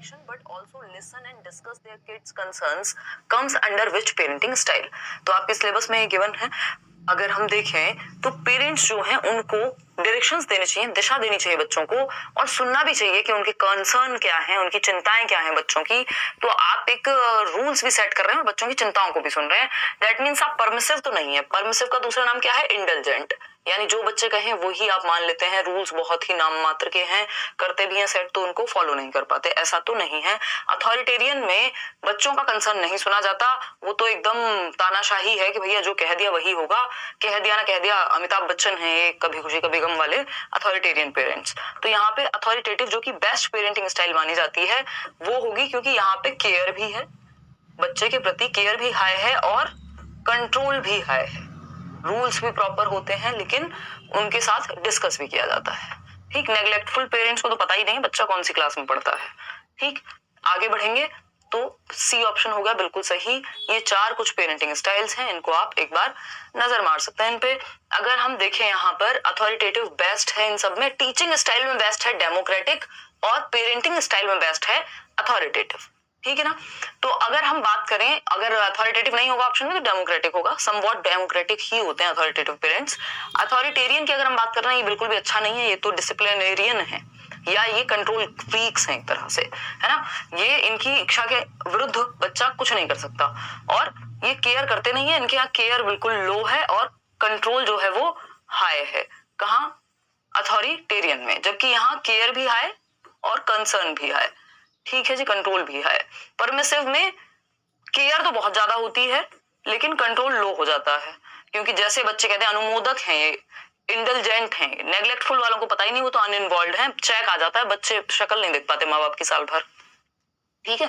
direction but also listen and discuss their kids concerns comes under which parenting style। तो आपके syllabus में ये given है। अगर हम देखें तो पेरेंट्स जो हैं उनको डायरेक्शंस देने चाहिए, दिशा देनी चाहिए बच्चों को, और सुनना भी चाहिए कि उनके कंसर्न क्या हैं, उनकी चिंताएं क्या हैं बच्चों की। तो आप एक रूल्स भी सेट कर रहे हैं और बच्चों की चिंताओं को भी सुन रहे हैं। दैट मीन्स आप परमिसिव तो नहीं है। परमिसिव का दूसरा नाम क्या है? इंडल्जेंट, यानी जो बच्चे कहें वही आप मान लेते हैं। रूल्स बहुत ही नाम मात्र के हैं, करते भी हैं सेट तो उनको फॉलो नहीं कर पाते, ऐसा तो नहीं है। अथॉरिटेरियन में बच्चों का कंसर्न नहीं सुना जाता, वो तो एकदम तानाशाही है कि भैया जो कह दिया वही होगा, कह दिया ना कह दिया। अमिताभ बच्चन है ये कभी खुशी कभी गम वाले अथॉरिटेरियन पेरेंट्स। तो यहाँ पे अथॉरिटेटिव जो कि बेस्ट पेरेंटिंग स्टाइल मानी जाती है वो होगी, क्योंकि यहाँ पे केयर भी है, बच्चे के प्रति केयर भी हाई है और कंट्रोल भी हाई है। रूल्स भी प्रॉपर होते हैं लेकिन उनके साथ डिस्कस भी किया जाता है। ठीक, नेग्लेक्टफुल पेरेंट्स को तो पता ही नहीं बच्चा कौन सी क्लास में पढ़ता है। ठीक, आगे बढ़ेंगे तो सी ऑप्शन होगा बिल्कुल सही। ये चार कुछ पेरेंटिंग स्टाइल्स हैं, इनको आप एक बार नजर मार सकते हैं इन पे। अगर हम देखें यहाँ पर अथॉरिटेटिव बेस्ट है इन सब में, टीचिंग स्टाइल में बेस्ट है डेमोक्रेटिक, और पेरेंटिंग स्टाइल में बेस्ट है अथॉरिटेटिव। ठीक है ना। तो अगर हम बात करें, अगर अथॉरिटेटिव नहीं होगा ऑप्शन में तो डेमोक्रेटिक होगा। समवॉट डेमोक्रेटिक ही होते हैं अथॉरिटेटिव पेरेंट्स। अथॉरिटेरियन की अगर हम बात कर रहे हैं ये बिल्कुल भी अच्छा नहीं है, ये तो डिसिप्लिनेरियन है या ये कंट्रोल फ्रीक्स हैं एक तरह से, है ना। ये इनकी इच्छा के विरुद्ध बच्चा कुछ नहीं कर सकता, और ये केयर करते नहीं है। इनके यहाँ केयर बिल्कुल लो है और कंट्रोल जो है वो हाई है। कहाँ? अथॉरिटेरियन में, जबकि यहाँ केयर भी हाई और कंसर्न भी हाई। ठीक है जी, कंट्रोल भी है। परमिसिव में केयर तो बहुत ज्यादा होती है लेकिन कंट्रोल लो हो जाता है, क्योंकि जैसे बच्चे कहते हैं अनुमोदक हैं, ये इंटेलिजेंट हैं। नेग्लेक्टफुल वालों को पता ही नहीं, वो तो अनइन्वॉल्व हैं, चेक आ जाता है, बच्चे शक्ल नहीं देख पाते माँ बाप की साल भर। ठीक है,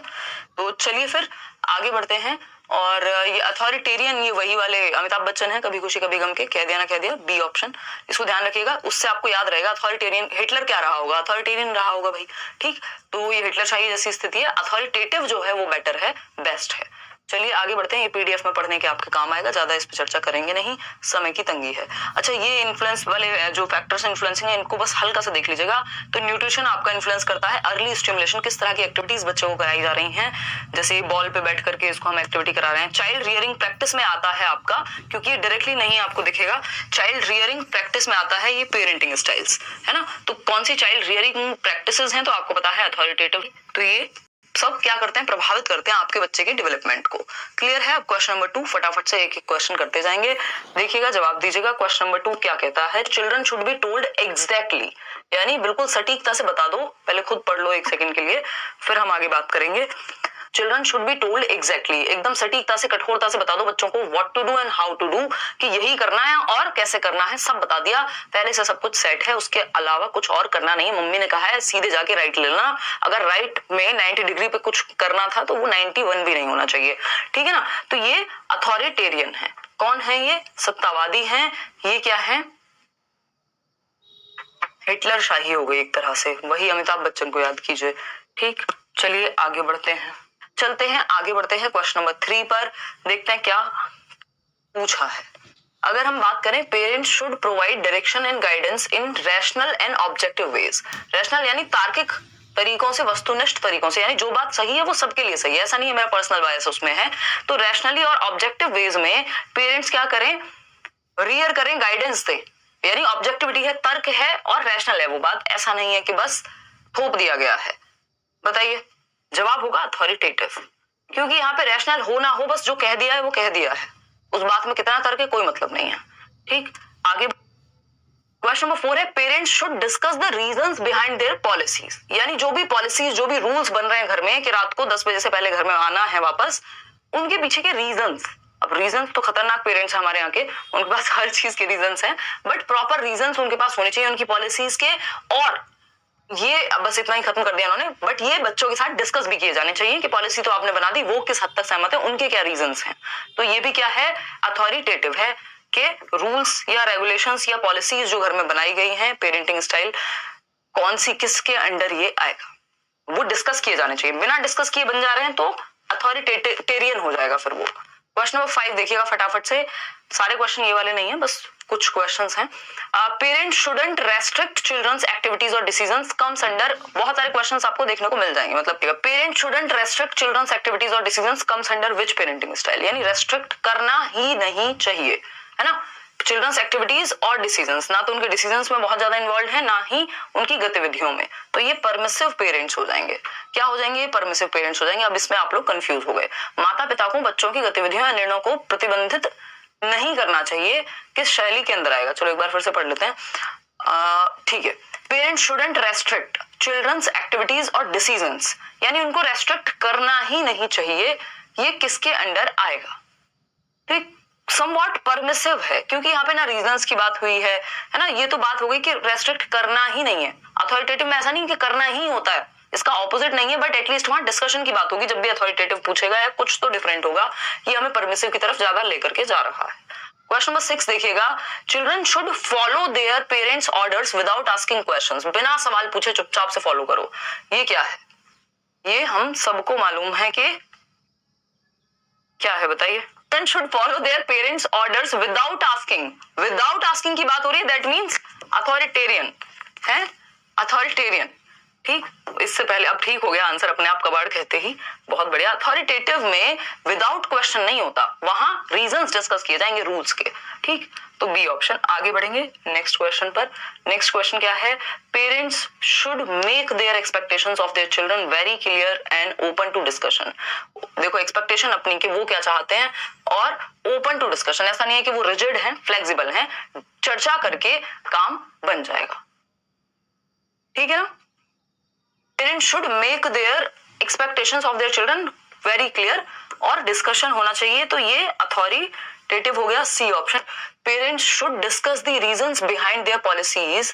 तो चलिए फिर आगे बढ़ते हैं। और ये अथॉरिटेरियन ये वही वाले अमिताभ बच्चन है कभी खुशी कभी गम के, कह दिया ना कह दिया, बी ऑप्शन। इसको ध्यान रखिएगा, उससे आपको याद रहेगा अथॉरिटेरियन। हिटलर क्या रहा होगा? अथॉरिटेरियन रहा होगा भाई। ठीक, तो ये हिटलर शाही जैसी स्थिति है। अथॉरिटेटिव जो है वो बेटर है, बेस्ट है। चलिए आगे बढ़ते हैं, ये पीडीएफ में पढ़ने के आपके काम आएगा, ज्यादा इस पर चर्चा करेंगे नहीं, समय की तंगी है। अच्छा, ये इन्फ्लुएंस वाले जो फैक्टर्स इन्फ्लुएंसिंग है इनको बस हल्का सा देख लीजिएगा। तो न्यूट्रिशन आपका इन्फ्लुएंस करता है, अर्ली स्टिमुलेशन, किस तरह की एक्टिविटीज बच्चों को कराई जा रही हैं, जैसे बॉल पे बैठ करके इसको हम एक्टिविटी करा रहे हैं। चाइल्ड रियरिंग प्रैक्टिस में आता है आपका, क्योंकि डायरेक्टली नहीं आपको दिखेगा, चाइल्ड रियरिंग प्रैक्टिस में आता है ये पेरेंटिंग स्टाइल्स, है ना। तो कौन सी चाइल्ड रियरिंग प्रैक्टिसेस हैं? तो आपको पता है अथॉरिटेटिव। तो ये सब क्या करते हैं? प्रभावित करते हैं आपके बच्चे के डेवलपमेंट को। क्लियर है? अब क्वेश्चन नंबर 2 फटाफट से एक एक क्वेश्चन करते जाएंगे, देखिएगा, जवाब दीजिएगा। क्वेश्चन नंबर 2 क्या कहता है? Children should be told exactly, यानी बिल्कुल सटीकता से बता दो। पहले खुद पढ़ लो एक सेकंड के लिए, फिर हम आगे बात करेंगे। Children should be told exactly, एकदम सटीकता से कठोरता से बता दो बच्चों को what to do and how to do, कि यही करना है और कैसे करना है, सब बता दिया। पहले से सब कुछ सेट है, उसके अलावा कुछ और करना नहीं है। मम्मी ने कहा है सीधे जाके राइट ले लेना, अगर राइट में 90 डिग्री पे कुछ करना था तो वो 91 भी नहीं होना चाहिए। ठीक है ना। तो ये अथॉरिटेरियन है। कौन है ये? सत्तावादी है। ये क्या है? हिटलर शाही हो गई एक तरह से, वही अमिताभ बच्चन को याद कीजिए। ठीक, चलिए आगे बढ़ते हैं, आगे बढ़ते हैं क्वेश्चन नंबर 3 पर, देखते हैं क्या पूछा है। अगर हम बात करें, parents should provide direction and guidance in rational and objective ways. Rational यानी तार्किक तरीकों से, वस्तुनिष्ठ तरीकों से, यानी जो बात सही है वो सबके लिए सही है, ऐसा नहीं है मेरा पर्सनल बायस उसमें है। तो रैशनली और ऑब्जेक्टिव वेज में पेरेंट्स क्या करें? रियर करें, गाइडेंस दें, यानी ऑब्जेक्टिविटी है, तर्क है और रैशनल है वो बात, ऐसा नहीं है कि बस थोप दिया गया है। बताइए, जवाब होगा अथॉरिटेटिव, क्योंकि यहाँ पे रैशनल हो ना हो, बस जो कह दिया है वो कह दिया है, उस बात में कितना तर्क है कोई मतलब नहीं है। ठीक, आगे क्वेश्चन नंबर 4 है, parents should discuss the reasons behind their policies, यानी जो भी पॉलिसीज, जो भी रूल्स बन रहे हैं घर में कि रात को 10 बजे से पहले घर में आना है वापस, उनके पीछे के रीजंस। अब रीजंस तो खतरनाक पेरेंट्स हैं हमारे यहाँ के, उनके पास हर चीज के रीजंस हैं, बट प्रॉपर रीजंस उनके पास होने चाहिए उनकी पॉलिसीज के। और ये बस इतना ही खत्म कर दिया उन्होंने, बट ये बच्चों के साथ डिस्कस भी किए जाने चाहिए कि पॉलिसी तो आपने बना दी, वो किस हद तक सहमत है, उनके क्या रीजंस हैं। तो ये भी क्या है? अथॉरिटेटिव है, कि रूल्स या रेगुलेशंस या पॉलिसीज जो घर में बनाई गई हैं, पेरेंटिंग स्टाइल कौन सी किसके अंडर ये आएगा, वो डिस्कस किए जाने चाहिए। बिना डिस्कस किए बन जा रहे हैं तो अथॉरिटेरियन हो जाएगा फिर वो। क्वेश्चन नंबर 5 देखिएगा फटाफट से, सारे क्वेश्चन ये वाले नहीं है, बस कुछ क्वेश्चंस हैं। Parents shouldn't restrict children's activities और डिसीजंस कम्स अंडर, बहुत सारे क्वेश्चंस आपको देखने को मिल जाएंगे। मतलब parents shouldn't restrict children's activities और decisions comes under which parenting style, यानी रेस्ट्रिक्ट करना ही नहीं चाहिए, है ना, चिल्ड्रंस एक्टिविटीज और डिसीजंस, ना तो उनके डिसीजंस में बहुत ज्यादा इन्वॉल्व है, ना ही उनकी गतिविधियों में, तो ये परमिसिव पेरेंट्स हो जाएंगे। क्या हो जाएंगे? परमिसिव पेरेंट्स हो जाएंगे। अब इसमें आप लोग कंफ्यूज हो गए। माता पिता को बच्चों की गतिविधियों या निर्णयों को प्रतिबंधित नहीं करना चाहिए, किस शैली के अंदर आएगा? चलो एक बार फिर से पढ़ लेते हैं। ठीक है, parents shouldn't restrict children's activities और डिसीजंस, यानी उनको रेस्ट्रिक्ट करना ही नहीं चाहिए, ये किसके अंडर आएगा? ठीक, समवॉट परमिसिव है, क्योंकि यहाँ पे ना रीजंस की बात हुई है ना, ये तो बात हो गई कि रेस्ट्रिक्ट करना ही नहीं है। अथॉरिटेटिव में ऐसा नहीं कि करना ही होता है, इसका ऑपोजिट नहीं है, बट एटलीस्ट वहां डिस्कशन की बात होगी जब भी अथॉरिटेटिव पूछेगा या कुछ तो डिफरेंट होगा। ये हमें परमिसिव की तरफ ज्यादा लेकर के जा रहा है। क्वेश्चन नंबर 6 देखिएगा, children should follow their parents orders without asking questions, बिना सवाल पूछे चुपचाप से फॉलो करो। ये क्या है? ये हम सबको मालूम है कि क्या है, बताइए। Children should follow their parents' orders without asking. Without asking की बात हो रही है, that means authoritarian है, authoritarian। ठीक, इससे पहले अब ठीक हो गया आंसर, अपने आप कबाड़ कहते ही, बहुत बढ़िया। अथॉरिटेटिव में विदाउट क्वेश्चन नहीं होता, वहां रीजंस डिस्कस किए जाएंगे रूल्स के। ठीक, तो बी ऑप्शन। आगे बढ़ेंगे नेक्स्ट क्वेश्चन पर। नेक्स्ट क्वेश्चन क्या है? Parents should make their expectations of their children very clear and open to discussion. देखो एक्सपेक्टेशन अपनी कि वो क्या चाहते हैं, और ओपन टू डिस्कशन, ऐसा नहीं है कि वो रिजिड है, फ्लेक्सिबल है, चर्चा करके काम बन जाएगा। ठीक है ना? Parents should make their expectations of their children very clear, और डिस्कशन होना चाहिए, तो ये अथॉरिटेटिव हो गया, C option. Parents should discuss the reasons behind their policies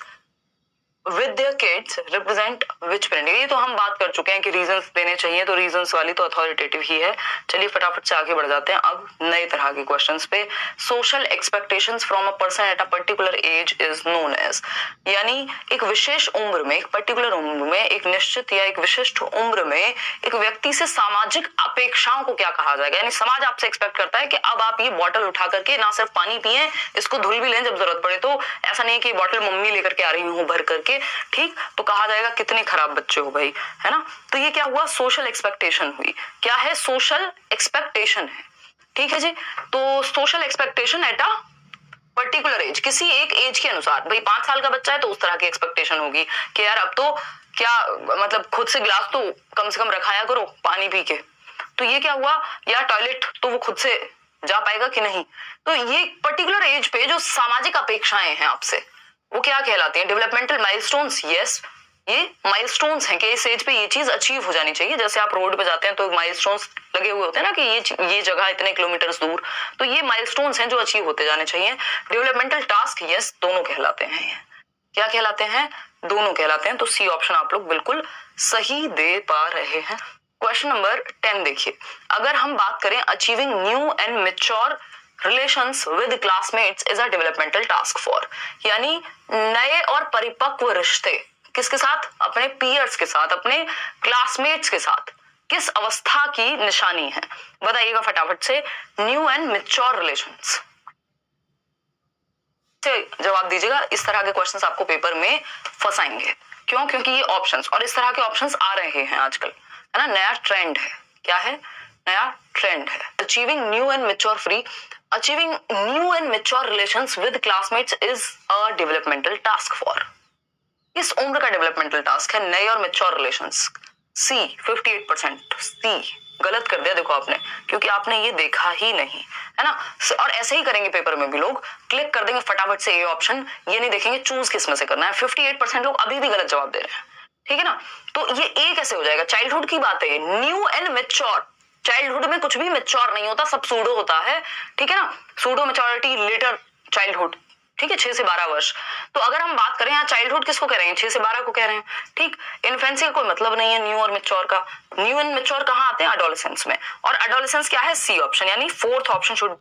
with their kids represent which parenting, ये तो हम बात कर चुके हैं कि रीजंस देने चाहिए, तो रीजंस वाली तो अथॉरिटेटिव ही है। चलिए फटाफट से आगे बढ़ जाते हैं अब नए तरह के क्वेश्चंस पे। Social expectations from a person at a particular age is known as, यानी एक विशेष उम्र में, एक पर्टिकुलर उम्र में, एक निश्चित या एक विशिष्ट उम्र में एक व्यक्ति से सामाजिक अपेक्षाओं को क्या कहा जाएगा? यानी समाज आपसे एक्सपेक्ट करता है कि अब आप ये बॉटल उठा करके ना सिर्फ पानी पिए, इसको धुल भी लें जब जरूरत पड़े, तो ऐसा नहीं है कि बॉटल मम्मी लेकर के आ रही हूँ भर करके, ठीक, तो कहा जाएगा कितने खराब बच्चे हो भाई, है ना। तो ये क्या हुआ? सोशल एक्सपेक्टेशन हुई। क्या है? सोशल एक्सपेक्टेशन है। ठीक है जी, तो social expectation eight a particular as, किसी एक एज के अनुसार, भाई 5 साल का बच्चा है तो उस तरह की एक्सपेक्टेशन होगी कि यार अब तो क्या, मतलब खुद से गिलास तो कम से कम रखाया करो पानी पी के। तो ये क्या हुआ? या टॉयलेट तो वो खुद से जा पाएगा कि नहीं। तो ये पर्टिकुलर एज पे जो सामाजिक अपेक्षाएं हैं आपसे, वो क्या कहलाती हैं? Developmental milestones. यस, ये माइलस्टोन्स हैं कि इस एज पे ये चीज अचीव हो जानी चाहिए। जैसे आप रोड पे जाते हैं तो माइलस्टोन्स लगे हुए होते हैं ना कि ये जगह इतने किलोमीटर दूर, तो ये माइलस्टोन्स हैं जो अचीव होते जाने चाहिए। डेवलपमेंटल टास्क, यस, दोनों कहलाते हैं। क्या कहलाते हैं? दोनों कहलाते हैं। तो सी ऑप्शन आप लोग बिल्कुल सही दे पा रहे हैं। क्वेश्चन नंबर 10 देखिए, अगर हम बात करें achieving new and mature relations with classmates is a developmental task for, यानी नए और परिपक्व रिश्ते किसके साथ? अपने पीयर्स के साथ, अपने क्लासमेट्स के साथ, किस अवस्था की निशानी है? बताइएगा फटाफट से। न्यू एंड मैच्योर रिलेशंस से जवाब दीजिएगा। इस तरह के क्वेश्चंस आपको पेपर में फंसाएंगे। क्यों? क्योंकि ये ऑप्शंस, और इस तरह के ऑप्शंस आ रहे हैं आजकल, है ना, नया ट्रेंड है। क्या है? नया ट्रेंड है। Achieving new and mature free, achieving new and mature relations with classmates is a developmental task for, इस उम्र का डेवलपमेंटल टास्क है नए और मैच्योर रिलेशंस। सी 58%, सी गलत कर दिया देखो आपने, क्योंकि आपने ये देखा ही नहीं, है ना। और ऐसे ही करेंगे पेपर में भी, लोग क्लिक कर देंगे फटाफट से ये ऑप्शन, ये नहीं देखेंगे चूज किस में से करना है। 58% लोग अभी भी गलत जवाब दे रहे हैं, ठीक है ना। तो ये ए कैसे हो जाएगा? चाइल्डहुड की बात है, न्यू एंड मैच्योर। चाइल्डहुड में कुछ भी मैच्योर नहीं होता, सब सूडो होता है, ठीक है ना। सूडो मैच्योरिटी, लेटर चाइल्डहुड, ठीक है, 6 से 12 वर्ष। तो अगर हम बात करें यहाँ चाइल्डहुड किसको कह रहे हैं? 6 से 12 को कह रहे हैं, ठीक। इन्फेंसी का कोई मतलब नहीं है न्यू और मैच्योर का। न्यू एंड मैच्योर कहाँ आते हैं? एडोलेसेंस में। और एडोलेसेंस क्या है? सी ऑप्शन, यानी फोर्थ ऑप्शन शुड